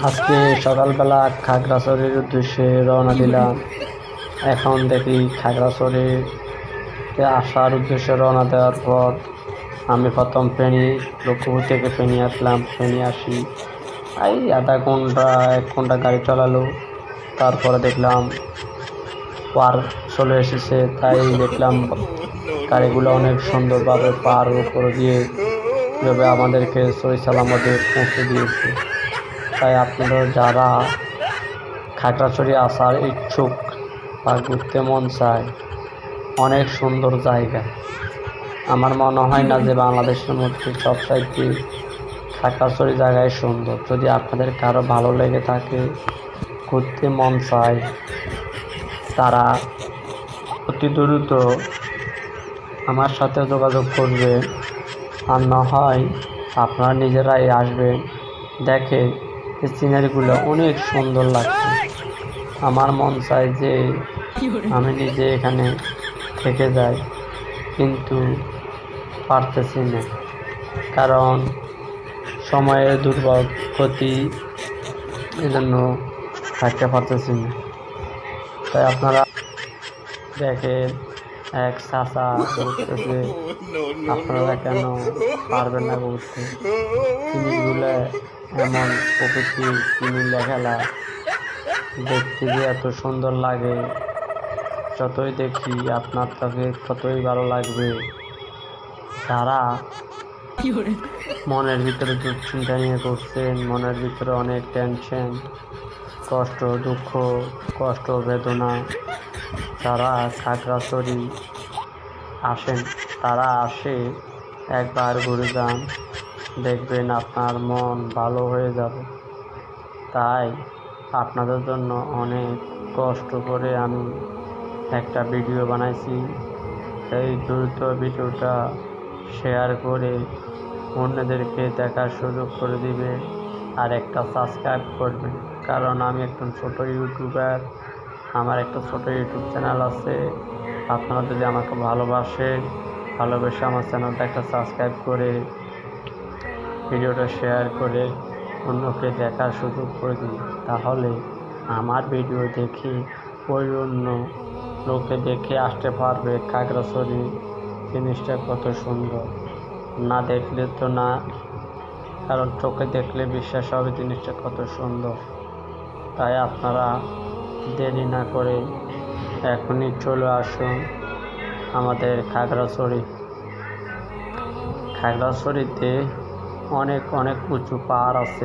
আজকে সকালবেলা খাগড়াছড়ির উদ্দেশ্যে রওনা দিলাম। এখন দেখি খাগড়াছড়িতে আসার উদ্দেশ্যে রওনা দেওয়ার পর আমি প্রথম ফেনী লক্ষ্মীপুর থেকে ফেনী আসলাম। ফেনী আসি এই আধা ঘন্টা 1 ঘন্টা গাড়ি চালালো। তারপরে দেখলাম পার চলে এসেছে, তাই দেখলাম গাড়িগুলো অনেক সুন্দরভাবে পার উপরে দিয়ে কীভাবে আমাদেরকে সহি সালামতে পৌঁছে দিয়েছে। তাই আপনারা যারা খাগড়াছড়ি আসার ইচ্ছুক বা ঘুরতে মন চায়, অনেক সুন্দর জায়গা। আমার মনে হয় না যে বাংলাদেশের মধ্যে সবচাইতে খাগড়াছড়ি জায়গায় সুন্দর। যদি আপনাদের কারো ভালো লেগে থাকে, ঘুরতে মন চায়, তারা অতি দ্রুত আমার সাথে যোগাযোগ করবে। আর না হয় আপনারা নিজেরাই আসবেন, দেখে এই সিনারিগুলো অনেক সুন্দর লাগছে। আমার মন চায় যে আমি নিজে এখানে থেকে যাই, কিন্তু পারতেছি না, কারণ সময়ের দুর্গতি, এজন্য থাকতে পারতেছি না। তাই আপনারা দেখেন এক চাচা ঘুরতেছে, আপনারা কেন পারবেন না ঘুরতে? জিনিসগুলো এমন প্রকৃতির নীলা খেলা, দেখতে যে এত সুন্দর লাগে, যতই দেখি আপনার কাছে ততই ভালো লাগবে। যারা মনের ভিতরে দুশ্চিন্তা নিয়ে করছেন, মনের ভিতরে অনেক টেনশন, কষ্ট, দুঃখ, কষ্ট, বেদনা, যারা খাগড়াছড়ি আসেন, তারা আসে একবার ঘুরে যান, দেখবেন আপনার মন ভালো হয়ে যাবে। তাই আপনাদের জন্য অনেক কষ্ট করে আমি একটা ভিডিও বানাইছি। এই দ্রুত ভিডিওটা শেয়ার করে অন্যদেরকে দেখার সুযোগ করে দিবে, আর একটা সাবস্ক্রাইব করবে। কারণ আমি একজন ছোট ইউটিউবার, আমার একটা ছোট ইউটিউব চ্যানেল আছে। আপনারা যদি আমাকে ভালোবেসে আমার চ্যানেলটা একটা সাবস্ক্রাইব করে ভিডিওটা শেয়ার করে অন্যকে দেখার সুযোগ করে দিন, তাহলে আমার ভিডিও দেখে ওই অন্য লোকে দেখে আসতে পারবে খাগড়াছড়ি জিনিসটা কত সুন্দর। না দেখলে তো না, কারণ চোখে দেখলে বিশ্বাস হবে জিনিসটা কত সুন্দর। তাই আপনারা দেরি না করে এখনই চলে আসুন আমাদের খাগড়াছড়িতে অনেক অনেক উঁচু পাহাড় আছে।